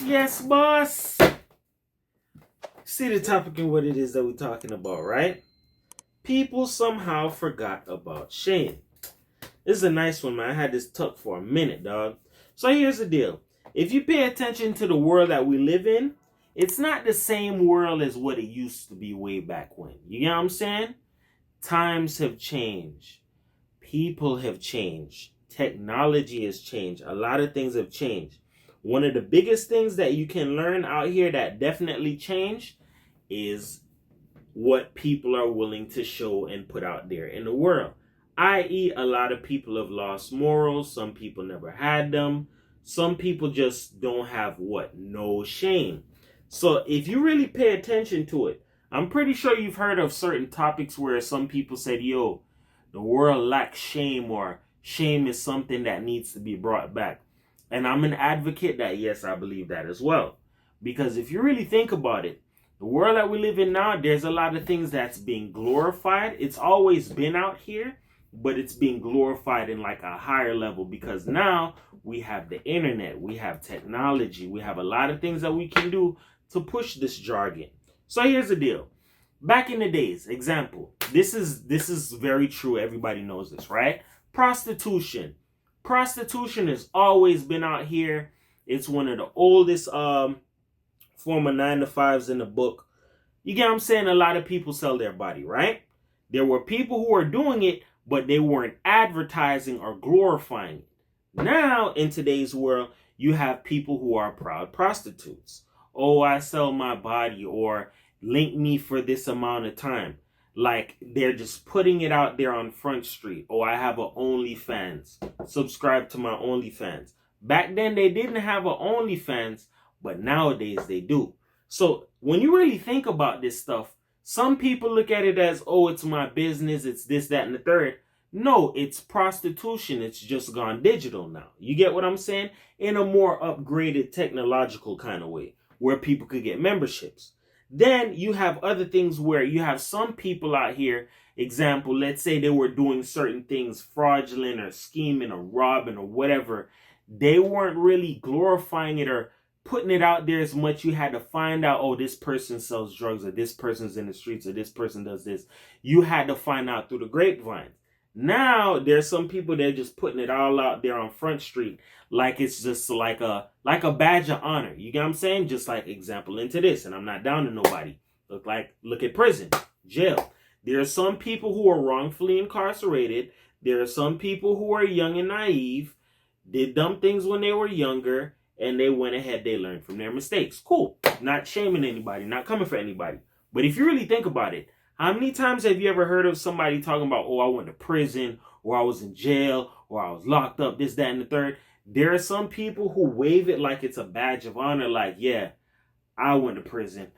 Yes, boss. See the topic and what it is that we're talking about, right? People somehow forgot about shame. This is a nice one, man. I had this tucked for a minute, dog. So here's the deal. If you pay attention to the world that we live in, it's not the same world as what it used to be way back when. You know what I'm saying? Times have changed. People have changed. Technology has changed. A lot of things have changed. One of the biggest things that you can learn out here that definitely changed is what people are willing to show and put out there in the world. I.e., a lot of people have lost morals. Some people never had them. Some people just don't have what? No shame. So if you really pay attention to it, I'm pretty sure you've heard of certain topics where some people said, yo, the world lacks shame, or shame is something that needs to be brought back. And I'm an advocate that, yes, I believe that as well. Because if you really think about it, the world that we live in now, there's a lot of things that's being glorified. It's always been out here, but it's being glorified in like a higher level because now we have the internet, we have technology, we have a lot of things that we can do to push this jargon. So here's the deal. Back in the days, example, this is very true. Everybody knows this, right? Prostitution. Prostitution has always been out here. It's one of the oldest form of 9 to 5s in the book. You get what I'm saying? A lot of people sell their body, right? There were people who were doing it, but they weren't advertising or glorifying it. Now, in today's world, you have people who are proud prostitutes. Oh, I sell my body, or link me for this amount of time. Like, they're just putting it out there on Front Street. Oh, I have a OnlyFans. Subscribe to my OnlyFans. Back then, they didn't have a OnlyFans, but nowadays they do. So, when you really think about this stuff, some people look at it as, oh, it's my business, it's this, that, and the third. No, it's prostitution. It's just gone digital now. You get what I'm saying? In a more upgraded technological kind of way, where people could get memberships. Then you have other things where you have some people out here, example, let's say they were doing certain things fraudulent or scheming or robbing or whatever. They weren't really glorifying it or putting it out there as much. You had to find out, oh, this person sells drugs, or this person's in the streets, or this person does this. You had to find out through the grapevine. Now there's some people that are just putting it all out there on Front Street, like it's just like a badge of honor. You get what I'm saying? Just like example into this, and I'm not down to nobody. Look at prison, jail. There are some people who are wrongfully incarcerated. There are some people who are young and naive, did dumb things when they were younger, and they went ahead, they learned from their mistakes. Cool. Not shaming anybody, not coming for anybody. But if you really think about it, how many times have you ever heard of somebody talking about, oh, I went to prison, or I was in jail, or I was locked up, this, that, and the third? There are some people who wave it like it's a badge of honor, like, yeah, I went to prison.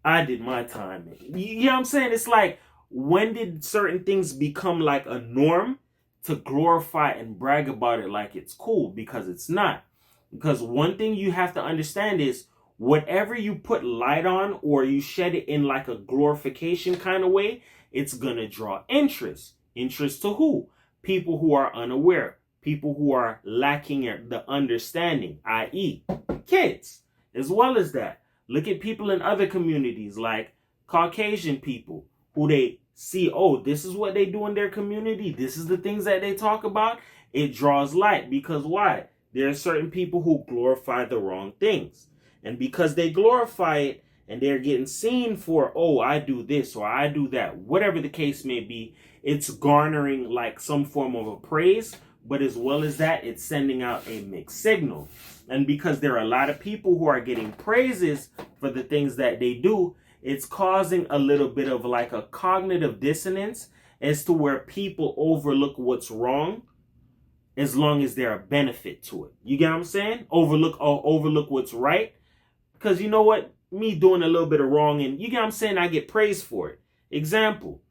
I did my time. You know what I'm saying? It's like, when did certain things become like a norm to glorify and brag about it like it's cool? Because it's not. Because one thing you have to understand is, whatever you put light on or you shed it in like a glorification kind of way, it's going to draw interest. Interest to who? People who are unaware. People who are lacking the understanding, i.e. kids. As well as that, look at people in other communities like Caucasian people who they see, oh, this is what they do in their community. This is the things that they talk about. It draws light because why? There are certain people who glorify the wrong things. And because they glorify it and they're getting seen for, oh, I do this or I do that, whatever the case may be, it's garnering like some form of a praise. But as well as that, it's sending out a mixed signal. And because there are a lot of people who are getting praises for the things that they do, it's causing a little bit of like a cognitive dissonance as to where people overlook what's wrong as long as there's a benefit to it. You get what I'm saying? Overlook what's right. Because you know what? Me doing a little bit of wrong, and you get what I'm saying? I get praised for it. Example,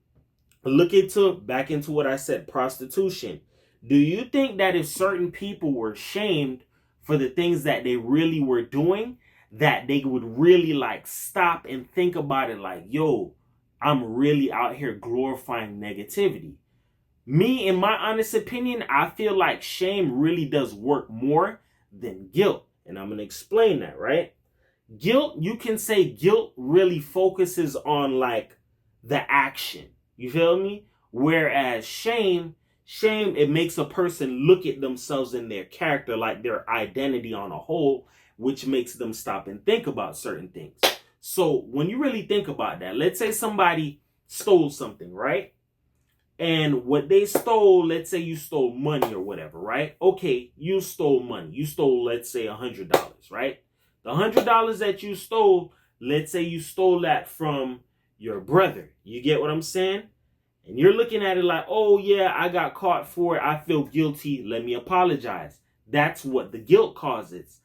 back into what I said, prostitution. Do you think that if certain people were shamed for the things that they really were doing, that they would really like stop and think about it like, yo, I'm really out here glorifying negativity? Me, in my honest opinion, I feel like shame really does work more than guilt. And I'm going to explain that, right? Guilt, you can say guilt really focuses on like the action. You feel me? Whereas shame, it makes a person look at themselves and their character, like their identity on a whole, which makes them stop and think about certain things. So when you really think about that, let's say somebody stole something, right? And what they stole, let's say you stole money or whatever, right? Okay, you stole money. You stole, let's say, $100, right? The $100 that you stole, let's say you stole that from your brother. You get what I'm saying? And you're looking at it like, oh yeah, I got caught for it. I feel guilty. Let me apologize. That's what the guilt causes.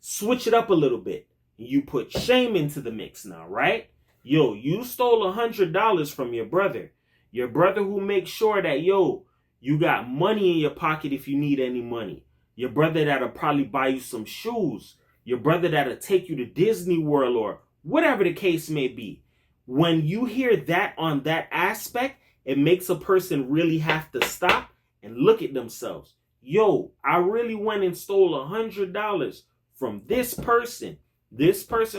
Switch it up a little bit. You put shame into the mix now, right? Yo, you stole $100 from your brother. Your brother who makes sure that, yo, you got money in your pocket if you need any money. Your brother that'll probably buy you some shoes. Your brother that'll take you to Disney World or whatever the case may be. When you hear that on that aspect, it makes a person really have to stop and look at themselves. Yo, I really went and stole $100 from this person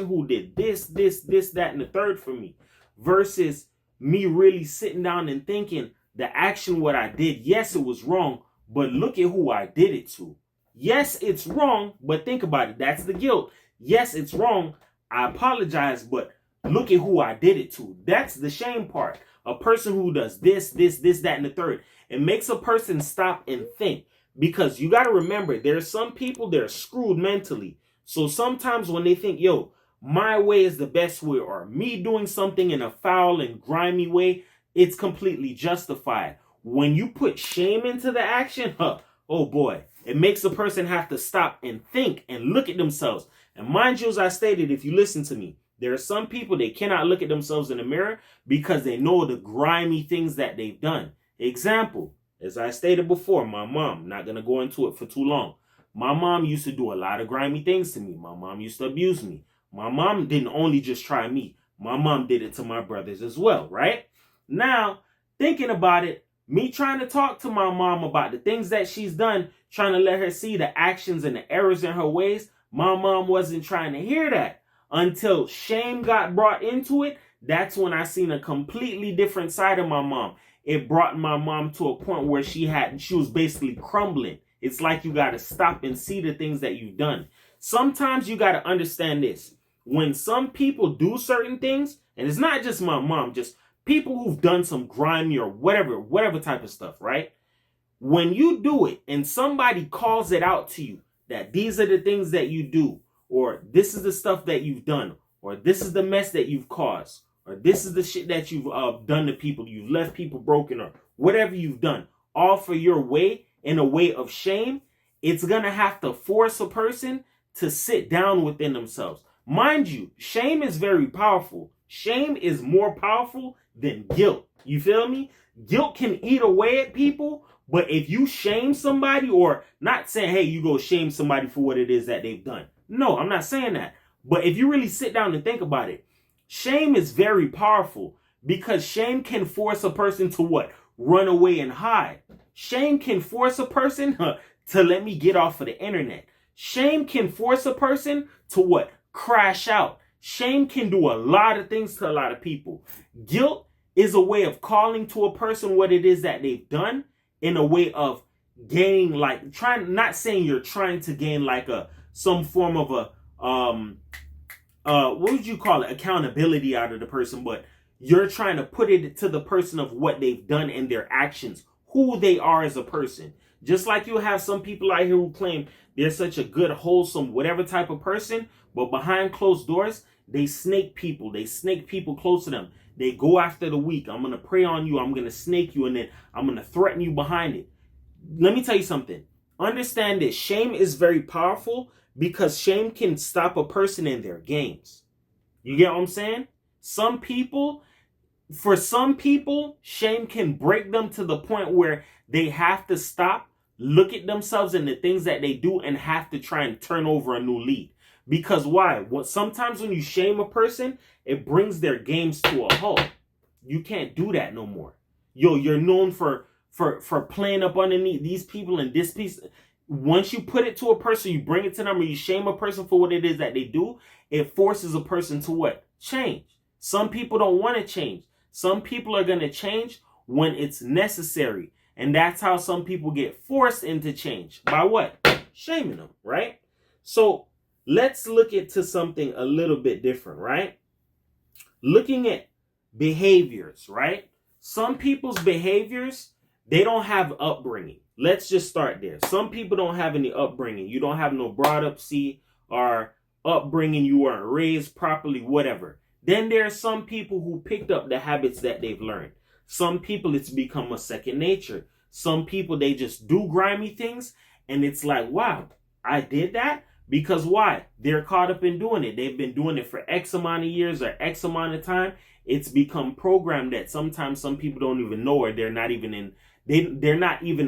who did this, that, and the third for me, versus me really sitting down and thinking the action, what I did, yes, it was wrong, but look at who I did it to. Yes, it's wrong, but think about it. That's the guilt. Yes, it's wrong. I apologize, but look at who I did it to. That's the shame part. A person who does this, that, and the third. It makes a person stop and think. Because you got to remember, there are some people, they're screwed mentally. So sometimes when they think, yo, my way is the best way, or me doing something in a foul and grimy way, it's completely justified. When you put shame into the action, oh boy, it makes a person have to stop and think and look at themselves. And mind you, as I stated, if you listen to me, there are some people, they cannot look at themselves in the mirror because they know the grimy things that they've done. Example, as I stated before, my mom, not going to go into it for too long. My mom used to do a lot of grimy things to me. My mom used to abuse me. My mom didn't only just try me. My mom did it to my brothers as well, right? Now, thinking about it, me trying to talk to my mom about the things that she's done, trying to let her see the actions and the errors in her ways, my mom wasn't trying to hear that. Until shame got brought into it, that's when I seen a completely different side of my mom. It brought my mom to a point where she was basically crumbling. It's like you got to stop and see the things that you've done. Sometimes you got to understand this. When some people do certain things, and it's not just my mom, just people who've done some grimy or whatever type of stuff, right? When you do it and somebody calls it out to you that these are the things that you do, or this is the stuff that you've done, or this is the mess that you've caused, or this is the shit that you've done to people, you've left people broken, or whatever you've done, all for your way, in a way of shame, it's going to have to force a person to sit down within themselves. Mind you, shame is very powerful. Shame is more powerful than guilt. You feel me? Guilt can eat away at people, but if you shame somebody, or not saying, hey, you go shame somebody for what it is that they've done. No, I'm not saying that. But if you really sit down and think about it, shame is very powerful because shame can force a person to what? Run away and hide. Shame can force a person to let me get off of the internet. Shame can force a person to what? Crash out. Shame can do a lot of things to a lot of people. Guilt is a way of calling to a person what it is that they've done in a way of gaining, like not saying you're trying to gain like some form of what would you call it? Accountability out of the person, but you're trying to put it to the person of what they've done and their actions, who they are as a person. Just like you have some people out here who claim they're such a good, wholesome, whatever type of person, but behind closed doors, they snake people. They snake people close to them. They go after the weak. I'm going to prey on you. I'm going to snake you, and then I'm going to threaten you behind it. Let me tell you something. Understand this. Shame is very powerful because shame can stop a person in their games. You get what I'm saying? For some people, shame can break them to the point where they have to stop, look at themselves and the things that they do, and have to try and turn over a new leaf. Because why? Sometimes when you shame a person, it brings their games to a halt. You can't do that no more. Yo, you're known for playing up underneath these people and this piece. once you put it to a person, you bring it to them, or you shame a person for what it is that they do, it forces a person to what? Change. Some people don't want to change. Some people are going to change when it's necessary. And that's how some people get forced into change. By what? Shaming them, right? So let's look into something a little bit different, right? Looking at behaviors, right? Some people's behaviors, they don't have upbringing. Let's just start there. Some people don't have any upbringing. You don't have no brought up, see, or upbringing. You weren't raised properly, whatever. Then there are some people who picked up the habits that they've learned. Some people, it's become a second nature. Some people, they just do grimy things, and it's like, wow, I did that? Because why? They're caught up in doing it. They've been doing it for X amount of years or X amount of time. It's become programmed that sometimes some people don't even know, or they're not even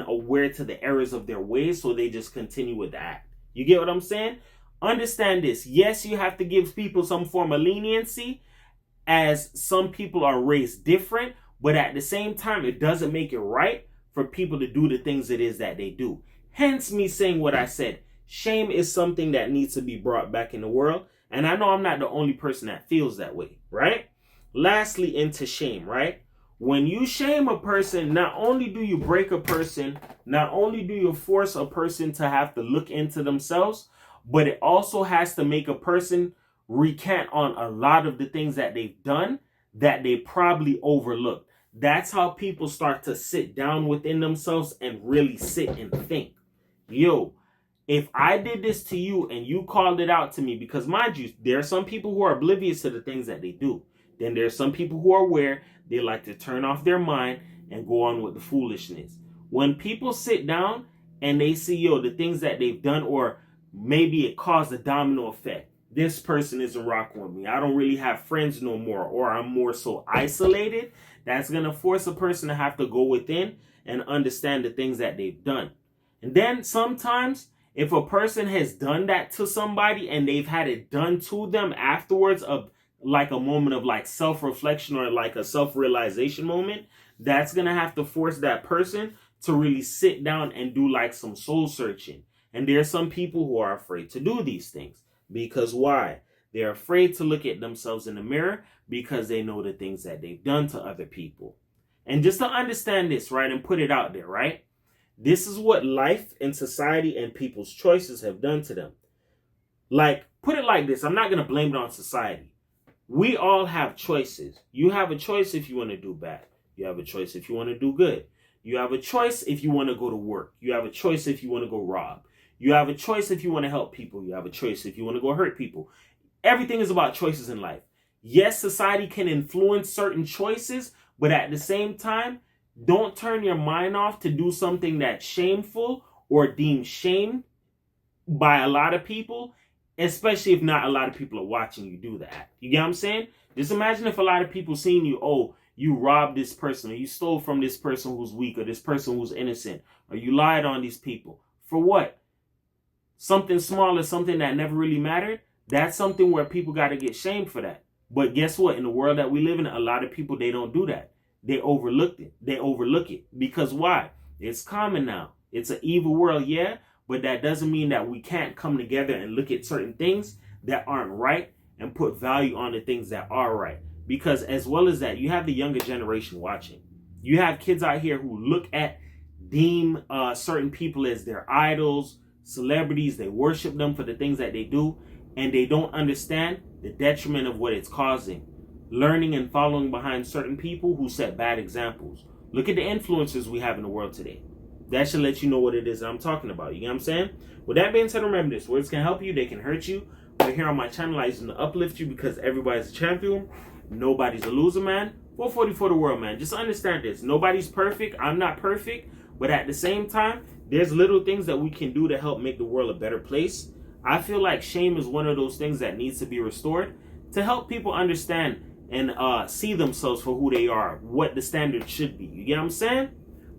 aware to the errors of their ways, so they just continue with that. You get what I'm saying? Understand this. Yes, you have to give people some form of leniency, as some people are raised different, but at the same time, it doesn't make it right for people to do the things it is that they do. Hence me saying what I said. Shame is something that needs to be brought back in the world. And I know I'm not the only person that feels that way, right? Lastly, into shame, right? When you shame a person, not only do you break a person, not only do you force a person to have to look into themselves, but it also has to make a person recant on a lot of the things that they've done that they probably overlooked. That's how people start to sit down within themselves and really sit and think. Yo, if I did this to you and you called it out to me, because mind you, there are some people who are oblivious to the things that they do. Then there are some people who are aware. They like to turn off their mind and go on with the foolishness. When people sit down and they see, yo, the things that they've done, or maybe it caused a domino effect. This person isn't rocking with me. I don't really have friends no more, or I'm more so isolated. That's going to force a person to have to go within and understand the things that they've done. And then sometimes if a person has done that to somebody and they've had it done to them afterwards, of like a moment of like self-reflection or like a self-realization moment, that's going to have to force that person to really sit down and do like some soul searching. And there are some people who are afraid to do these things. Because why? They're afraid to look at themselves in the mirror because they know the things that they've done to other people. And just to understand this, right, and put it out there, right? This is what life and society and people's choices have done to them. Like, put it like this. I'm not going to blame it on society. We all have choices. You have a choice if you want to do bad. You have a choice if you want to do good. You have a choice if you want to go to work. You have a choice if you want to go rob. You have a choice if you want to help people. You have a choice if you want to go hurt people. Everything is about choices in life. Yes, society can influence certain choices, but at the same time, don't turn your mind off to do something that's shameful or deemed shame by a lot of people, especially if not a lot of people are watching you do that. You get what I'm saying? Just imagine if a lot of people seeing you, oh, you robbed this person, or you stole from this person who's weak, or this person who's innocent, or you lied on these people. For what? Something small or something that never really mattered? That's something where people got to get shamed for that. But guess what? In the world that we live in, a lot of people, they don't do that. They overlook it. They overlook it. Because why? It's common now. It's an evil world, yeah, but that doesn't mean that we can't come together and look at certain things that aren't right and put value on the things that are right. Because as well as that, you have the younger generation watching. You have kids out here who look at, deem certain people as their idols, celebrities. They worship them for the things that they do, and they don't understand the detriment of what it's causing. Learning and following behind certain people who set bad examples. Look at the influencers we have in the world today. That should let you know what it is that I'm talking about. You know what I'm saying? With that being said, remember this. Words can help you. They can hurt you. But here on my channel, I use them to uplift you because everybody's a champion. Nobody's a loser, man. 440 for the world, man. Just understand this. Nobody's perfect. I'm not perfect. But at the same time, there's little things that we can do to help make the world a better place. I feel like shame is one of those things that needs to be restored to help people understand and see themselves for who they are, what the standard should be. You get what I'm saying?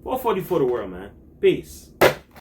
440 for the world, man. Peace.